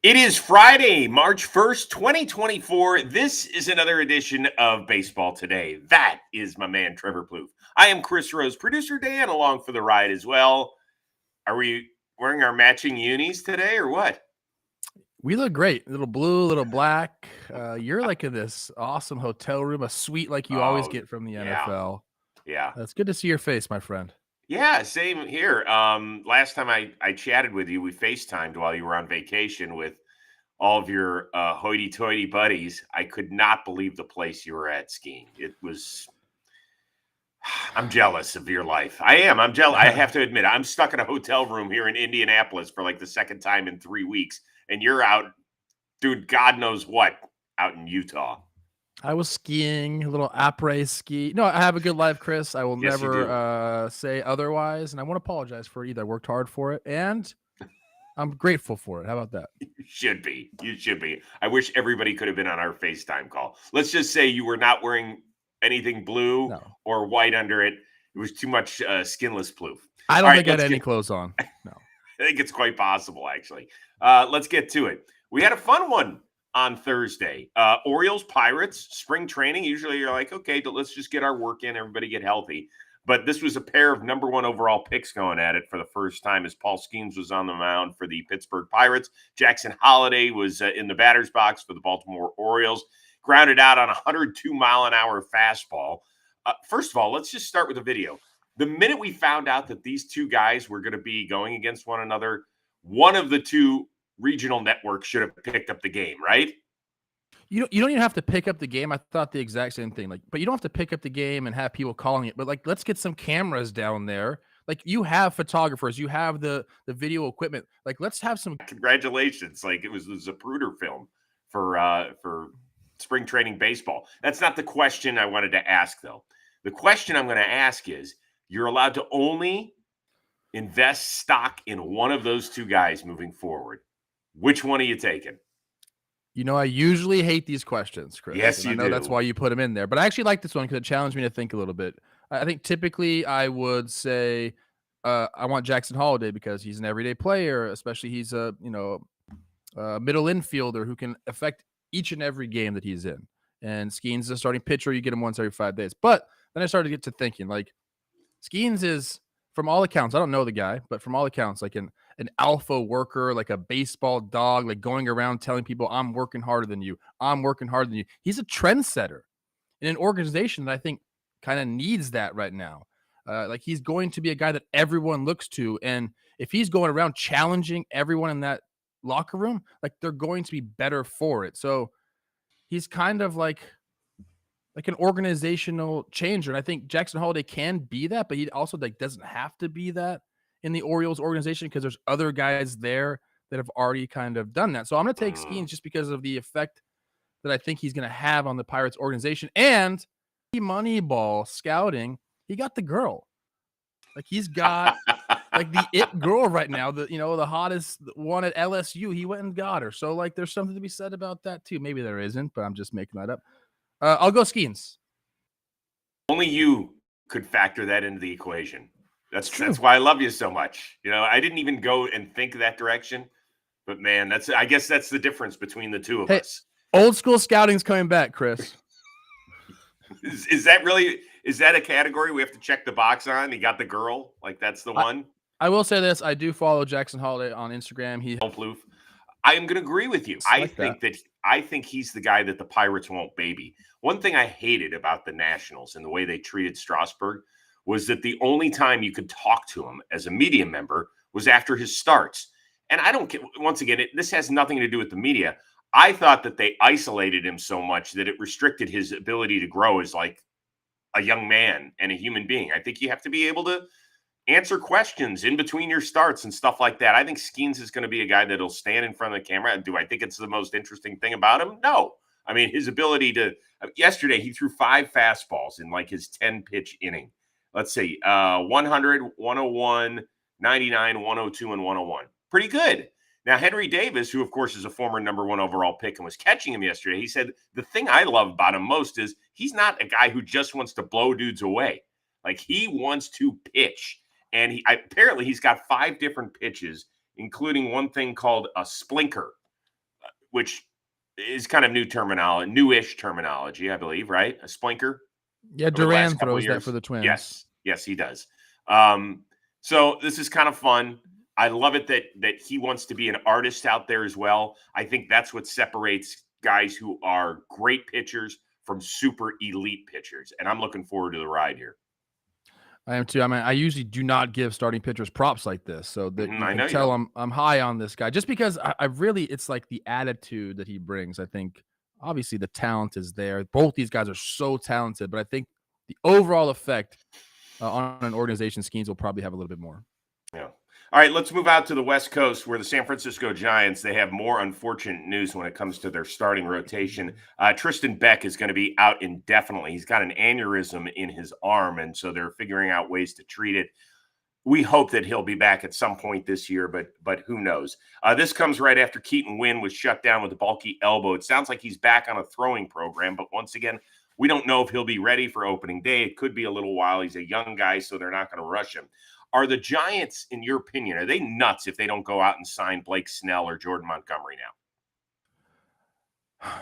It is Friday, March 1st, 2024. This is another edition of Baseball Today. That is my man, Trevor Plouffe. I am Chris Rose, producer Dan, along for the ride as well. Are we wearing our matching unis today or what? We look great. Little blue, little black. You're like in this awesome hotel room, a suite like you always get from the NFL. Yeah. It's good to see your face, my friend. Yeah, same here. Last time I chatted with you, we FaceTimed while you were on vacation with all of your hoity-toity buddies. I could not believe the place you were at skiing. It was I'm jealous of your life. I am. I'm jealous. I have to admit, I'm stuck in a hotel room here in Indianapolis for like the second time in 3 weeks, and you're out, dude, God knows what, out in Utah. I was skiing, a little après ski. No, I have a good life, Chris. I will Yes, you never say otherwise, and I want to apologize for it either. I worked hard for it, and I'm grateful for it. How about that? You should be. You should be. I wish everybody could have been on our FaceTime call. Let's just say you were not wearing anything blue or white under it. It was too much skinless Plouffe. I don't think I had any clothes on. No. I think it's quite possible, actually. Let's get to it. We had a fun one on Thursday. Orioles, Pirates, spring training. Usually you're like, okay, let's just get our work in, everybody get healthy. But this was a pair of number one overall picks going at it for the first time as Paul Skenes was on the mound for the Pittsburgh Pirates. Jackson Holliday was in the batter's box for the Baltimore Orioles. Grounded out on a 102-mile-an-hour fastball. First of all, let's just start with a video. The minute we found out that these two guys were going to be going against one another, one of the two regional networks should have picked up the game, right? You don't even have to pick up the game. I thought the exact same thing. But you don't have to pick up the game and have people calling it. But let's get some cameras down there. You have photographers, you have the video equipment. Let's have some. Congratulations! It was the Zapruder film for spring training baseball. That's not the question I wanted to ask, though. The question I'm going to ask is: you're allowed to only invest stock in one of those two guys moving forward. Which one are you taking? I usually hate these questions, Chris. Yes, you do. I know that's why you put them in there. But I actually like this one because it challenged me to think a little bit. I think typically I would say I want Jackson Holliday because he's an everyday player, especially he's a middle infielder who can affect each and every game that he's in. And Skenes is a starting pitcher. You get him once every 5 days. But then I started to get to thinking, Skenes is, from all accounts, I don't know the guy, but from all accounts, an alpha worker, like a baseball dog, going around telling people, I'm working harder than you. I'm working harder than you. He's a trendsetter in an organization that I think kind of needs that right now. He's going to be a guy that everyone looks to. And if he's going around challenging everyone in that locker room, they're going to be better for it. So he's kind of like an organizational changer. And I think Jackson Holliday can be that, but he also doesn't have to be that in the Orioles organization because there's other guys there that have already kind of done that. So I'm going to take Skenes just because of the effect that I think he's going to have on the Pirates organization. And Moneyball scouting, he got the girl. He's got the it girl right now, the hottest one at LSU. He went and got her. So there's something to be said about that too. Maybe there isn't, but I'm just making that up. I'll go Skenes. Only you could factor that into the equation. That's why I love you so much. I didn't even go and think that direction, but man, I guess that's the difference between the two of us. Old school scouting's coming back, Chris. Is that a category we have to check the box on? He got the girl, that's the one. I will say this: I do follow Jackson Holliday on Instagram. I am going to agree with you. I think he's the guy that the Pirates won't baby. One thing I hated about the Nationals and the way they treated Strasburg was that the only time you could talk to him as a media member was after his starts. And I don't get, once again, this has nothing to do with the media. I thought that they isolated him so much that it restricted his ability to grow as a young man and a human being. I think you have to be able to answer questions in between your starts and stuff like that. I think Skenes is going to be a guy that'll stand in front of the camera. Do I think it's the most interesting thing about him? No. I mean, his ability to yesterday, he threw 5 fastballs in his 10-pitch inning. Let's see, 100, 101, 99, 102, and 101. Pretty good. Now, Henry Davis, who, of course, is a former number 1 overall pick and was catching him yesterday, he said, the thing I love about him most is he's not a guy who just wants to blow dudes away. He wants to pitch. And apparently he's got 5 different pitches, including one thing called a splinker, which is kind of newish terminology, I believe, right? A splinker. Yeah, Duran throws that for the Twins. Yes, he does. So this is kind of fun. I love it that he wants to be an artist out there as well. I think that's what separates guys who are great pitchers from super elite pitchers. And I'm looking forward to the ride here. I am too. I mean, I usually do not give starting pitchers props like this, so that you can tell I'm high on this guy just because I really, it's like the attitude that he brings. I think obviously the talent is there. Both these guys are so talented, but I think the overall effect on an organization, Skenes will probably have a little bit more. Yeah. All right, let's move out to the West Coast where the San Francisco Giants, they have more unfortunate news when it comes to their starting rotation. Tristan Beck is going to be out indefinitely. He's got an aneurysm in his arm, and so they're figuring out ways to treat it. We hope that he'll be back at some point this year, but who knows? This comes right after Keaton Winn was shut down with a bulky elbow. It sounds like he's back on a throwing program, but once again, we don't know if he'll be ready for opening day. It could be a little while. He's a young guy, so they're not going to rush him. Are the Giants, in your opinion, are they nuts if they don't go out and sign Blake Snell or Jordan Montgomery now?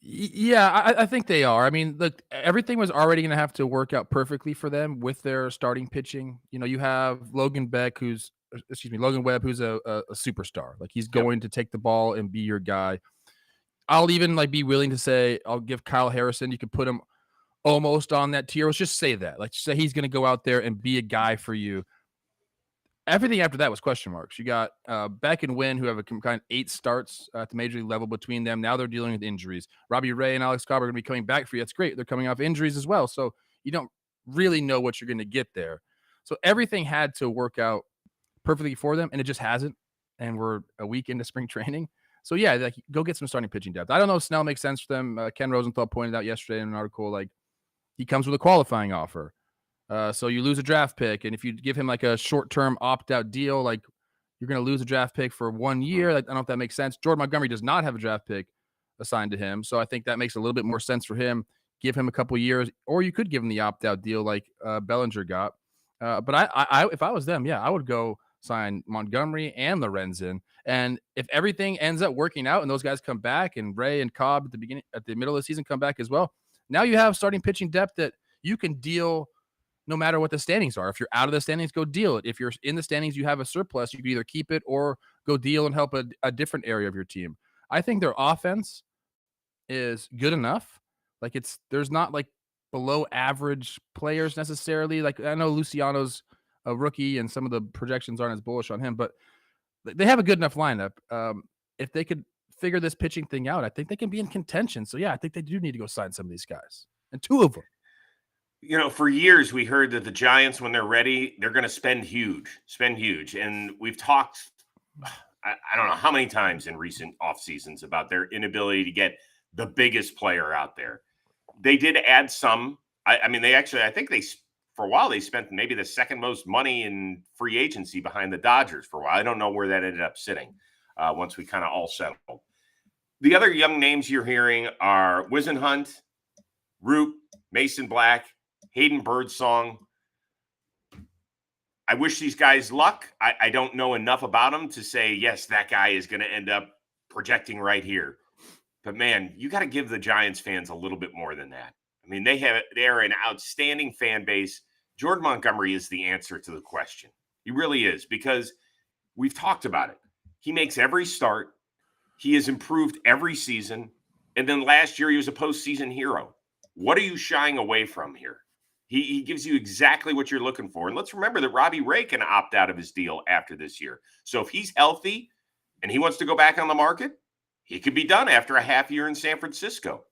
Yeah, I think they are. I mean, look, everything was already going to have to work out perfectly for them with their starting pitching. You know, you have Logan Webb, who's a superstar. Like he's going to take the ball and be your guy. I'll even be willing to say I'll give Kyle Harrison. You could put him almost on that tier. Let's just say that. Like, say he's going to go out there and be a guy for you. Everything after that was question marks. You got Beck and Wynn, who have a kind of 8 starts at the major league level between them. Now they're dealing with injuries. Robbie Ray and Alex Cobb are going to be coming back for you. That's great. They're coming off injuries as well. So you don't really know what you're going to get there. So everything had to work out perfectly for them, and it just hasn't. And we're a week into spring training. So, yeah, go get some starting pitching depth. I don't know if Snell makes sense for them. Ken Rosenthal pointed out yesterday in an article, he comes with a qualifying offer. So you lose a draft pick. And if you give him a short-term opt-out deal, you're going to lose a draft pick for 1 year. I don't know if that makes sense. Jordan Montgomery does not have a draft pick assigned to him. So I think that makes a little bit more sense for him. Give him a couple years, or you could give him the opt-out deal like Bellinger got. But I if I was them, I would go sign Montgomery and Lorenzen. And if everything ends up working out and those guys come back and Ray and Cobb at the middle of the season come back as well, now you have starting pitching depth that you can deal no matter what the standings are. If you're out of the standings, go deal it. If you're in the standings, you have a surplus, you can either keep it or go deal and help a different area of your team. I think their offense is good enough. There's not below average players necessarily. I know Luciano's a rookie and some of the projections aren't as bullish on him, but they have a good enough lineup. If they could figure this pitching thing out, I think they can be in contention. So, I think they do need to go sign some of these guys, and 2 of them. You know, for years we heard that the Giants, when they're ready, they're going to spend huge. And we've talked, I don't know how many times in recent off seasons about their inability to get the biggest player out there. They did add some. I think for a while, they spent maybe the second most money in free agency behind the Dodgers for a while. I don't know where that ended up sitting once we kind of all settled. The other young names you're hearing are Wisenhunt, Rourke, Mason Black, Hayden Birdsong. I wish these guys luck. I don't know enough about them to say, yes, that guy is going to end up projecting right here. But, man, you got to give the Giants fans a little bit more than that. I mean, they're an outstanding fan base. Jordan Montgomery is the answer to the question. He really is, because we've talked about it. He makes every start. He has improved every season. And then last year, he was a postseason hero. What are you shying away from here? He gives you exactly what you're looking for. And let's remember that Robbie Ray can opt out of his deal after this year. So if he's healthy and he wants to go back on the market, he could be done after a half year in San Francisco.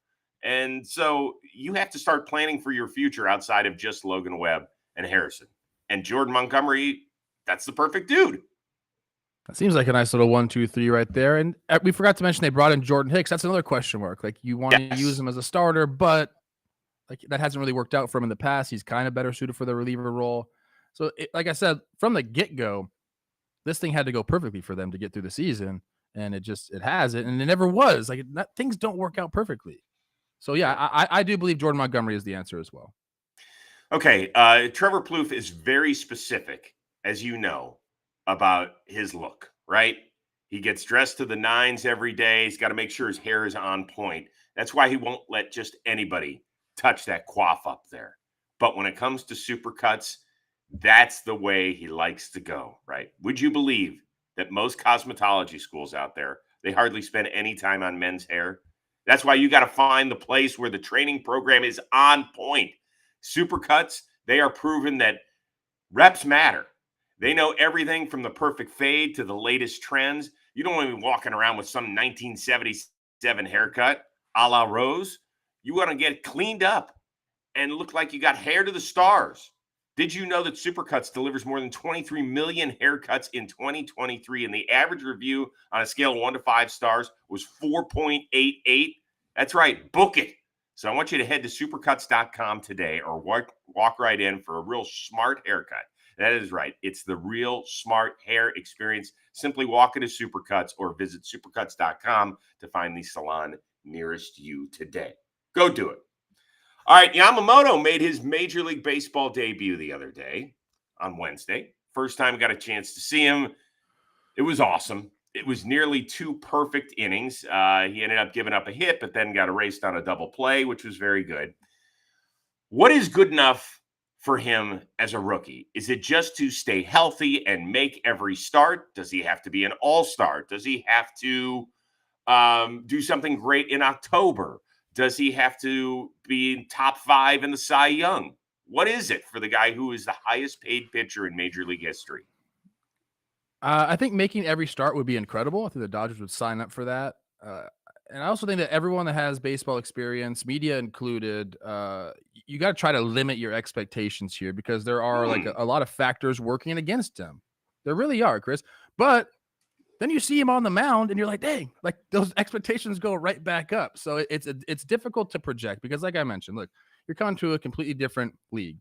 And so you have to start planning for your future outside of just Logan Webb and Harrison. And Jordan Montgomery, that's the perfect dude. That seems like a nice little 1, 2, 3 right there. And we forgot to mention they brought in Jordan Hicks. That's another question mark. You want to use him as a starter, but that hasn't really worked out for him in the past. He's kind of better suited for the reliever role. So, like I said, from the get-go, this thing had to go perfectly for them to get through the season, and it hasn't, and it never was. Things don't work out perfectly. So, I do believe Jordan Montgomery is the answer as well. Okay, Trevor Plouffe is very specific, as you know, about his look, right? He gets dressed to the nines every day. He's got to make sure his hair is on point. That's why he won't let just anybody touch that coif up there. But when it comes to supercuts, that's the way he likes to go, right? Would you believe that most cosmetology schools out there, they hardly spend any time on men's hair? That's why you got to find the place where the training program is on point. Supercuts, they are proven that reps matter. They know everything from the perfect fade to the latest trends. You don't want to be walking around with some 1977 haircut a la Rose. You want to get cleaned up and look like you got hair to the stars. Did you know that Supercuts delivers more than 23 million haircuts in 2023, and the average review on a scale of 1 to 5 stars was 4.88? That's right, book it. So I want you to head to supercuts.com today or walk right in for a real smart haircut. That is right. It's the real smart hair experience. Simply walk into Supercuts or visit supercuts.com to find the salon nearest you today. Go do it. All right, Yamamoto made his Major League Baseball debut the other day on Wednesday. First time I got a chance to see him. It was awesome. It was nearly 2 perfect innings. He ended up giving up a hit, but then got erased on a double play, which was very good. What is good enough for him as a rookie? Is it just to stay healthy and make every start? Does he have to be an all-star? Does he have to do something great in October? Does he have to be in top 5 in the Cy Young? What is it for the guy who is the highest paid pitcher in Major League history? I think making every start would be incredible. I think the Dodgers would sign up for that. And I also think that everyone that has baseball experience, media included, you got to try to limit your expectations here because there are like a lot of factors working against him. There really are, Chris. But then you see him on the mound and you're like, dang, like those expectations go right back up. So it's difficult to project because like I mentioned, look, you're coming to a completely different league.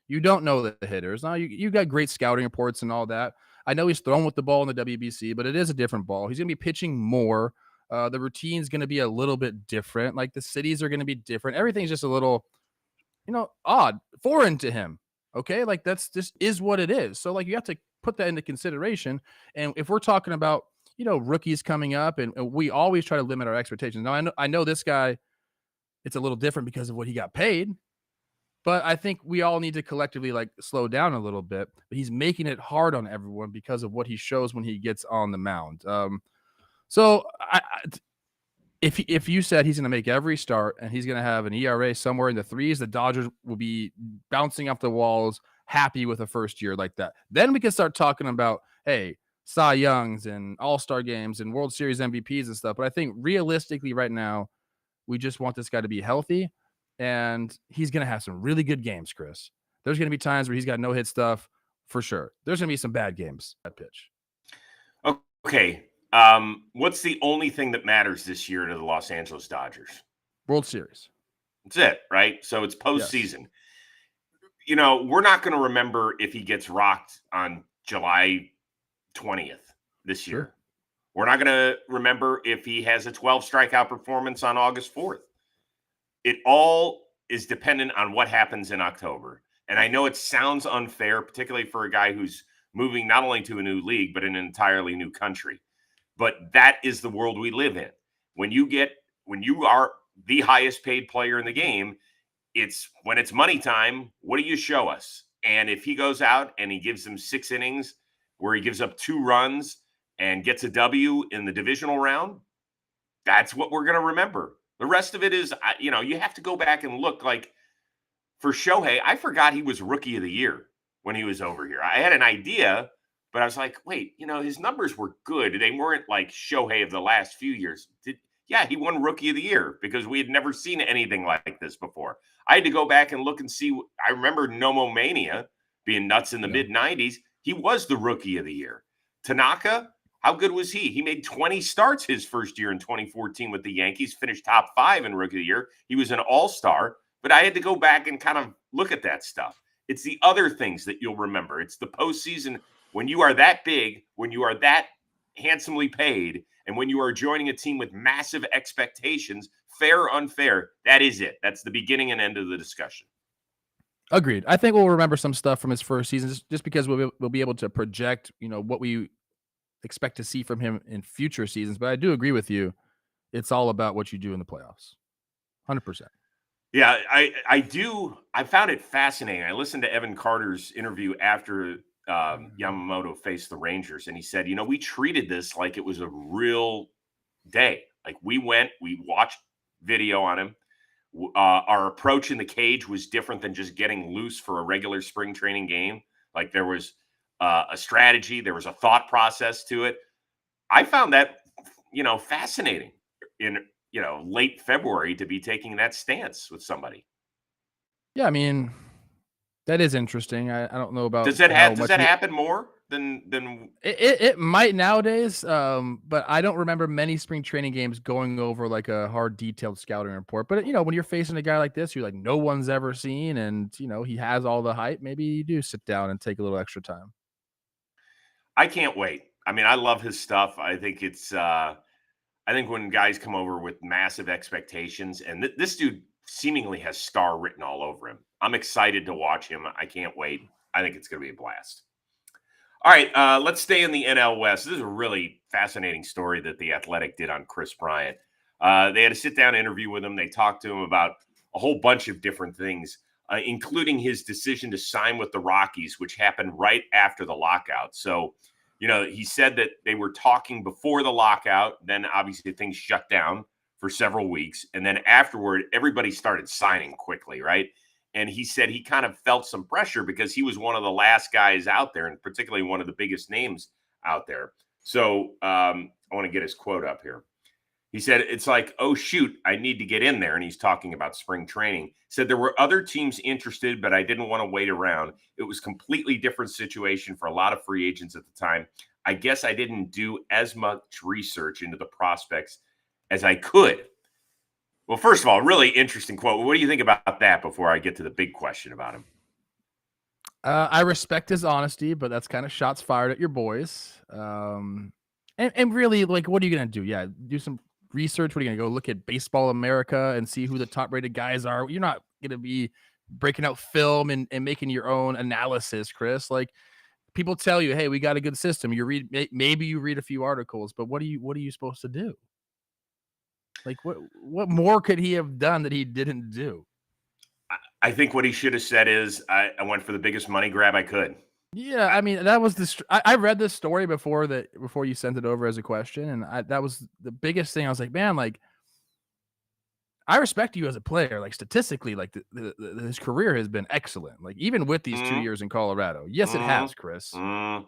You don't know the hitters. Now you got great scouting reports and all that. I know he's thrown with the ball in the WBC, but it is a different ball. He's going to be pitching more. The routine's going to be a little bit different. Like the cities are going to be different. Everything's just a little, odd, foreign to him. Okay. Like that's just is what it is. So like you have to put that into consideration. And if we're talking about, rookies coming up and we always try to limit our expectations. Now I know this guy, it's a little different because of what he got paid, but I think we all need to collectively like slow down a little bit, but he's making it hard on everyone because of what he shows when he gets on the mound. So if you said he's going to make every start and he's going to have an ERA somewhere in the 3s, the Dodgers will be bouncing off the walls, happy with a first year like that. Then we can start talking about, hey, Cy Youngs and All-Star games and World Series MVPs and stuff. But I think realistically right now, we just want this guy to be healthy, and he's going to have some really good games, Chris. There's going to be times where he's got no-hit stuff for sure. There's going to be some bad games at pitch. Okay. What's the only thing that matters this year to the Los Angeles Dodgers? World Series. That's it, right? So it's postseason. Yes. We're not going to remember if he gets rocked on July 20th this year. Sure. We're not going to remember if he has a 12 strikeout performance on August 4th. It all is dependent on what happens in October. And I know it sounds unfair, particularly for a guy who's moving not only to a new league, but in an entirely new country. But that is the world we live in. When you are the highest paid player in the game, when it's money time, what do you show us? And if he goes out and he gives them 6 innings where he gives up 2 runs and gets a W in the divisional round, that's what we're going to remember. The rest of it is, you have to go back and look. Like for Shohei, I forgot he was Rookie of the Year when he was over here. I had an idea, but I was like, wait, his numbers were good. They weren't like Shohei of the last few years. He won Rookie of the Year because we had never seen anything like this before. I had to go back and look and see. I remember Nomomania being nuts in the mid-90s. He was the Rookie of the Year. Tanaka, how good was he? He made 20 starts his first year in 2014 with the Yankees, finished top 5 in Rookie of the Year. He was an all-star, but I had to go back and kind of look at that stuff. It's the other things that you'll remember. It's the postseason when you are that big, when you are that handsomely paid, and when you are joining a team with massive expectations, fair or unfair, that is it. That's the beginning and end of the discussion. Agreed. I think we'll remember some stuff from his first season just because we'll be able to project, what we expect to see from him in future seasons. But I do agree with you. It's all about what you do in the playoffs. 100%. Yeah, I do. I found it fascinating. I listened to Evan Carter's interview after Yamamoto faced the Rangers, and he said, we treated this like it was a real day. Like we watched video on him. Our approach in the cage was different than just getting loose for a regular spring training game. Like there was a strategy, there was a thought process to it. I found that, fascinating in late February to be taking that stance with somebody. Yeah, I mean, that is interesting. I don't know about does that happen more than it might nowadays, but I don't remember many spring training games going over like a hard detailed scouting report. But when you're facing a guy like this, you're like no one's ever seen, and he has all the hype. Maybe you do sit down and take a little extra time. I can't wait. I mean, I love his stuff. I think it's I think when guys come over with massive expectations, and this dude seemingly has star written all over him, I'm excited to watch him. I can't wait. I think it's going to be a blast. All right, let's stay in the NL West. This is a really fascinating story that The Athletic did on Kris Bryant. They had a sit-down interview with him. They talked to him about a whole bunch of different things, including his decision to sign with the Rockies, which happened right after the lockout. So, he said that they were talking before the lockout. Then obviously things shut down for several weeks. And then afterward, everybody started signing quickly, right? And he said he kind of felt some pressure because he was one of the last guys out there, and particularly one of the biggest names out there. So I want to get his quote up here. He said, it's like, oh, shoot, I need to get in there. And he's talking about spring training. He said there were other teams interested, but I didn't want to wait around. It was a completely different situation for a lot of free agents at the time. I guess I didn't do as much research into the prospects as I could. Well, first of all, really interesting quote. What do you think about that before I get to the big question about him? I respect his honesty, but that's kind of shots fired at your boys. And really, like, what are you going to do? Yeah, do some research. What are you going to go look at Baseball America and see who the top rated guys are? You're not going to be breaking out film and making your own analysis, Kris. Like, people tell you, hey, we got a good system. Maybe you read a few articles, but what are you supposed to do? Like, what more could he have done that he didn't do? I think what he should have said is, I went for the biggest money grab I could. Yeah, I mean, that was I read this story before you sent it over as a question, and that was the biggest thing. I was like, man, like, I respect you as a player. Like, statistically, like his career has been excellent. Like, even with these 2 years in Colorado, yes, it has, Kris. Okay,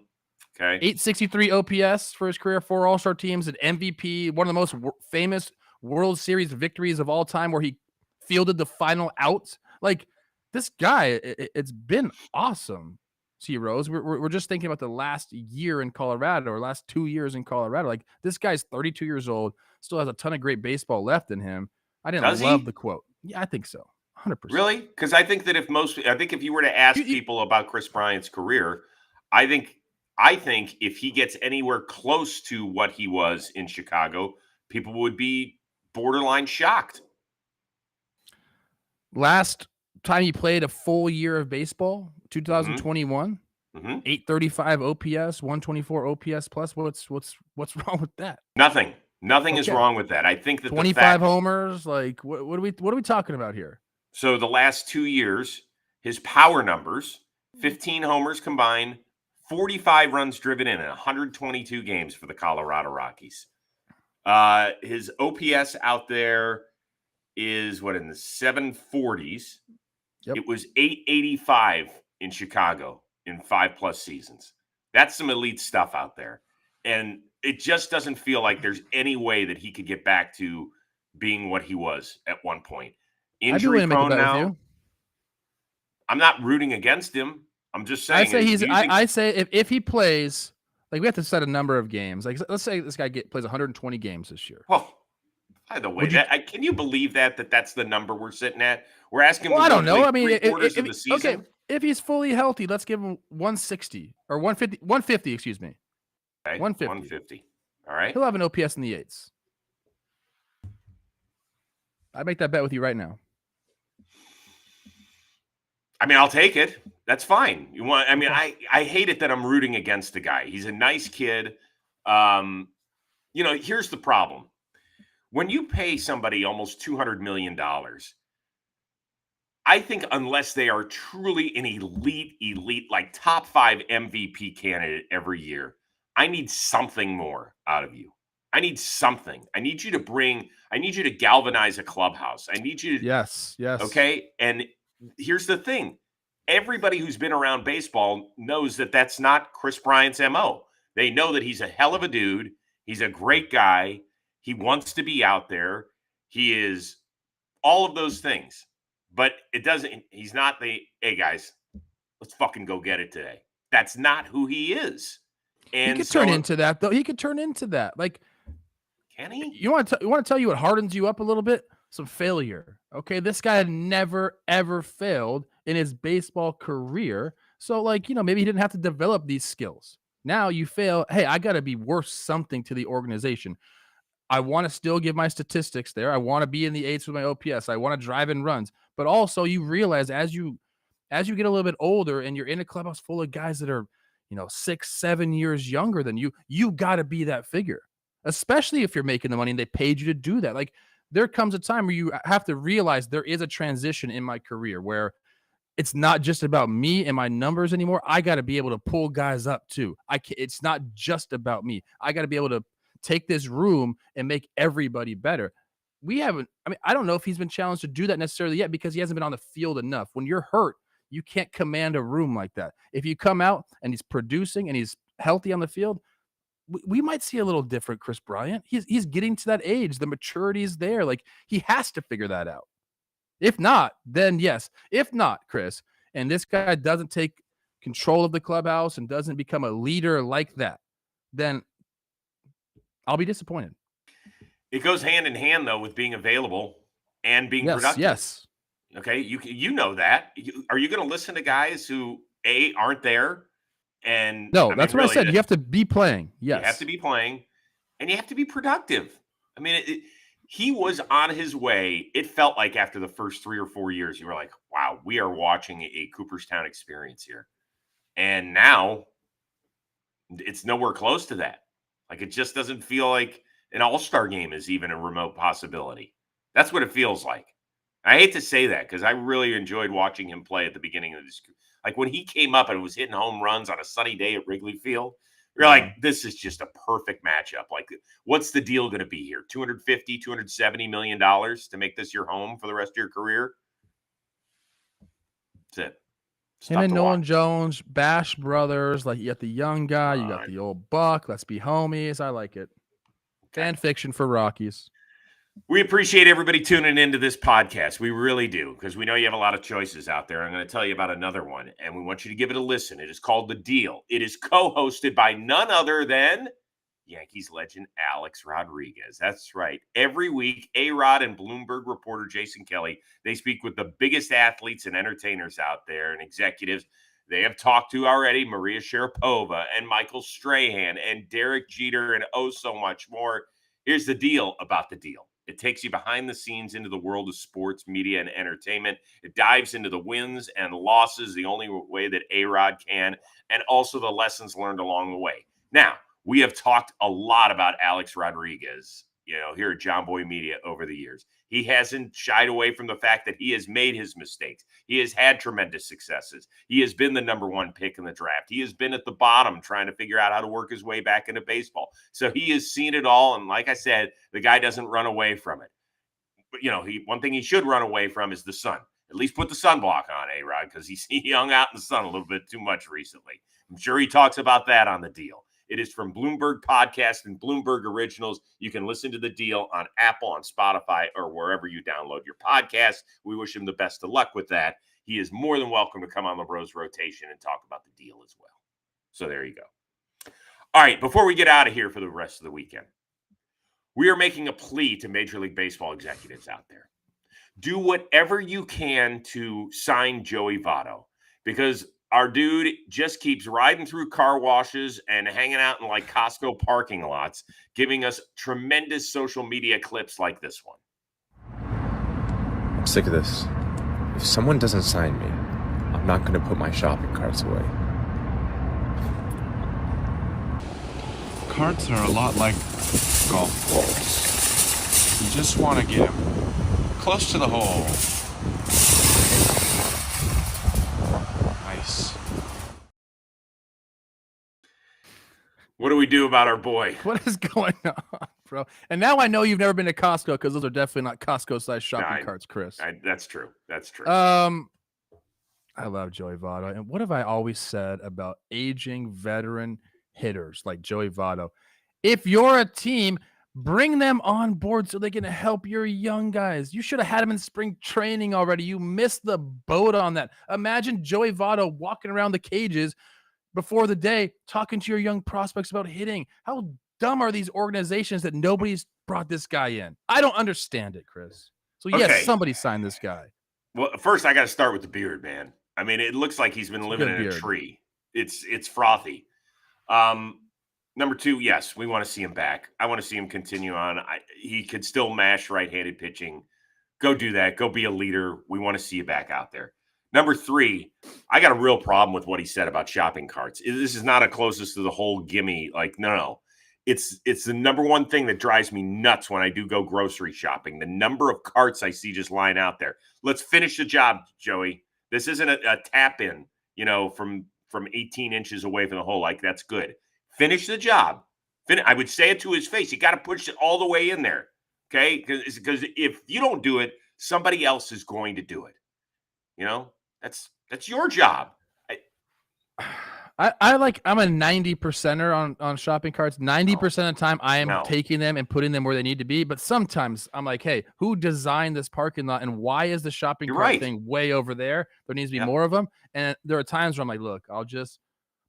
863 OPS for his career, 4 All-Star teams, an MVP, one of the most famous World Series victories of all time, where he fielded the final out. Like, this guy, it's been awesome. See, Rose, we're just thinking about the last year in Colorado, or last 2 years in Colorado. Like, this guy's 32 years old, still has a ton of great baseball left in him. I didn't love the quote. Yeah, I think so. 100%. Really? Because I think that if you were to ask people about Kris Bryant's career, I think if he gets anywhere close to what he was in Chicago, people would be borderline shocked. Last time he played a full year of baseball, 2021, 835 OPS, 124 OPS plus. What's wrong with that? Nothing is wrong with that. I think that 25 homers. Like, what are we talking about here? So the last 2 years, his power numbers: 15 homers combined, 45 runs driven in 122 games for the Colorado Rockies. His OPS out there is in the 740s. Yep. It was 885 in Chicago in 5+ seasons. That's some elite stuff out there. And it just doesn't feel like there's any way that he could get back to being what he was at one point. Injury prone now. I'm not rooting against him. I'm just saying. I say if he plays, like, we have to set a number of games. Like, let's say this guy plays 120 games this year. Oh, by the way, can you believe that's the number we're sitting at? We're asking. Well, I don't know. I mean, okay, if he's fully healthy, let's give him 160 or 150. 150, excuse me. Okay, 150. All right. He'll have an OPS in the 8s. I'd make that bet with you right now. I mean, I'll take it. That's fine. I hate it that I'm rooting against the guy. He's a nice kid. Here's the problem. When you pay somebody almost $200 million, I think unless they are truly an elite, like top 5 MVP candidate every year, I need something more out of you. I need something. I need you to galvanize a clubhouse. I need you to, yes. Okay. And here's the thing. Everybody who's been around baseball knows that that's not Kris Bryant's MO. They know that he's a hell of a dude. He's a great guy. He wants to be out there. He is all of those things. But he's not hey guys, let's fucking go get it today. That's not who he is. And he could turn into that, though. He could turn into that. Like, can he? You want to tell you what hardens you up a little bit? Some failure. Okay, this guy had never, ever failed in his baseball career. So, maybe he didn't have to develop these skills. Now you fail. Hey, I got to be worth something to the organization. I want to still give my statistics there. I want to be in the 8s with my OPS. I want to drive in runs. But also you realize as you get a little bit older and you're in a clubhouse full of guys that are, 6-7 years younger than you got to be that figure, especially if you're making the money and they paid you to do that. Like, there comes a time where you have to realize there is a transition in my career where it's not just about me and my numbers anymore. I got to be able to pull guys up too. It's not just about me. I got to be able to take this room and make everybody better. I don't know if he's been challenged to do that necessarily yet because he hasn't been on the field enough. When you're hurt, you can't command a room like that. If you come out and he's producing and he's healthy on the field, we might see a little different Kris Bryant. He's getting to that age. The maturity is there. Like, he has to figure that out. If not, then yes. If not, Chris, and this guy doesn't take control of the clubhouse and doesn't become a leader like that, then I'll be disappointed. It goes hand in hand, though, with being available and being productive. Yes. Okay, you know that. Are you going to listen to guys who aren't there? And no, that's what I said. You have to be playing. Yes, you have to be playing, and you have to be productive. I mean, he was on his way. It felt like after the first 3 or 4 years, you were like, "Wow, we are watching a Cooperstown experience here." And now, it's nowhere close to that. Like, it just doesn't feel like an all-star game is even a remote possibility. That's what it feels like. I hate to say that because I really enjoyed watching him play at the beginning of this. Like, when he came up and was hitting home runs on a sunny day at Wrigley Field, you're like, this is just a perfect matchup. Like, what's the deal going to be here? $250, $270 million to make this your home for the rest of your career? That's it. Him and Nolan Jones, Bash Brothers. Like, you got the young guy, you got the old buck. Let's be homies. I like it. Fan fiction for Rockies. We appreciate everybody tuning into this podcast. We really do, because we know you have a lot of choices out there. I'm going to tell you about another one, and we want you to give it a listen. It is called The Deal. It is co-hosted by none other than Yankees legend Alex Rodriguez. That's right. Every week, A-Rod and Bloomberg reporter Jason Kelly, they speak with the biggest athletes and entertainers out there and executives. They have talked to already Maria Sharapova and Michael Strahan and Derek Jeter and oh so much more. Here's the deal about The Deal. It takes you behind the scenes into the world of sports, media, and entertainment. It dives into the wins and losses the only way that A-Rod can, and also the lessons learned along the way. Now, we have talked a lot about Alex Rodriguez, here at John Boy Media over the years. He hasn't shied away from the fact that he has made his mistakes. He has had tremendous successes. He has been the number 1 pick in the draft. He has been at the bottom trying to figure out how to work his way back into baseball. So he has seen it all. And like I said, the guy doesn't run away from it. But, one thing he should run away from is the sun. At least put the sunblock on, A-Rod, because he hung out in the sun a little bit too much recently. I'm sure he talks about that on The Deal. It is from Bloomberg Podcast and Bloomberg Originals. You can listen to The Deal on Apple, on Spotify, or wherever you download your podcast. We wish him the best of luck with that. He is more than welcome to come on the Rose Rotation and talk about The Deal as well. So there you go. All right, before we get out of here for the rest of the weekend, we are making a plea to Major League Baseball executives out there. Do whatever you can to sign Joey Votto, because our dude just keeps riding through car washes and hanging out in like Costco parking lots, giving us tremendous social media clips like this one. I'm sick of this. If someone doesn't sign me, I'm not going to put my shopping carts away. Carts are a lot like golf balls. You just want to get them close to the hole. Nice. What do we do about our boy? What is going on, bro? And now I know you've never been to Costco because those are definitely not Costco-sized shopping carts, Chris. That's true. That's true. I love Joey Votto. And what have I always said about aging veteran hitters like Joey Votto? If you're a team, bring them on board so they can help your young guys. You should have had them in spring training already. You missed the boat on that. Imagine Joey Votto walking around the cages before the day talking to your young prospects about hitting. How dumb are these organizations that nobody's brought this guy in? I don't understand it, Chris. So yes, somebody signed this guy. Well, first I got to start with the beard, man. I mean, it looks like he's been living in a tree. It's frothy. Number two, yes, we want to see him back. I want to see him continue on. He could still mash right-handed pitching. Go do that. Go be a leader. We want to see you back out there. Number three, I got a real problem with what he said about shopping carts. This is not a closest to the whole gimme. Like, no. It's the number one thing that drives me nuts when I do go grocery shopping. The number of carts I see just lying out there. Let's finish the job, Joey. This isn't a tap in, from 18 inches away from the hole. Like, that's good. Finish the job. I would say it to his face. You got to push it all the way in there. Okay? Because if you don't do it, somebody else is going to do it. That's your job. I'm a 90%er on shopping carts. 90% of the time I am taking them and putting them where they need to be. But sometimes I'm like, hey, who designed this parking lot and why is the shopping cart thing way over there? There needs to be more of them. And there are times where I'm like, look, I'll just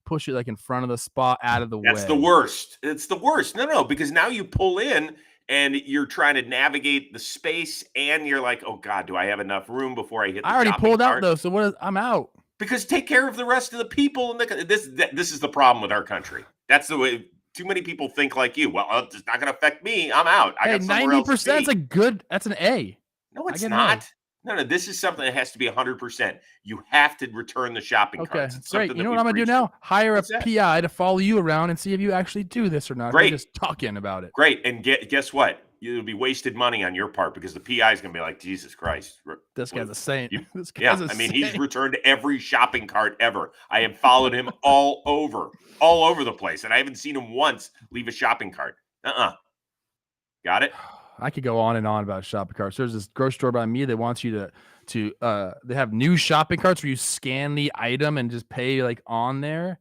push it like in front of the spot out of the way. That's the worst. It's the worst. No, because now you pull in and you're trying to navigate the space and you're like, oh God, do I have enough room before I hit the I already pulled cart? out though. So I'm out. Because take care of the rest of the people. This is the problem with our country. That's the way too many people think like you. Well, it's not going to affect me. I'm out. I got somewhere else to be. That's an A. No, it's not. No, this is something that has to be 100%. You have to return the shopping carts. It's great. You know what I'm going to do now? Hire a PI to follow you around and see if you actually do this or not. Great. You're just talking about it. Great. And guess what? It'll be wasted money on your part because the PI is going to be like, Jesus Christ. This guy's a saint. He's returned every shopping cart ever. I have followed him all over the place. And I haven't seen him once leave a shopping cart. Got it? I could go on and on about shopping carts. There's this grocery store by me that wants you to they have new shopping carts where you scan the item and just pay like on there.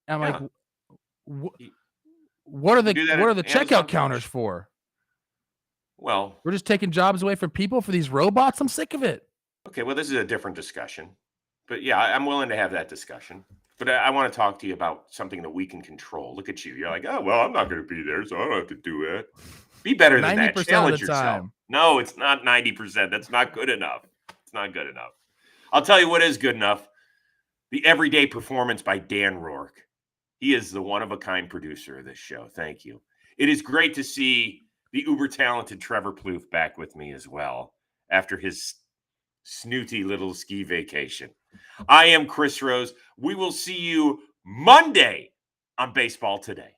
And I'm like, what are the checkout counters for? Well, we're just taking jobs away from people for these robots. I'm sick of it. Okay, well, this is a different discussion. But yeah, I'm willing to have that discussion. But I want to talk to you about something that we can control. Look at you. You're like, oh, well, I'm not going to be there, so I don't have to do it. Be better than that. Challenge yourself. No, it's not 90%. That's not good enough. It's not good enough. I'll tell you what is good enough. The Everyday Performance by Dan Rourke. He is the one-of-a-kind producer of this show. Thank you. It is great to see the uber-talented Trevor Plouffe back with me as well after his snooty little ski vacation. I am Kris Rose. We will see you Monday on Baseball Today.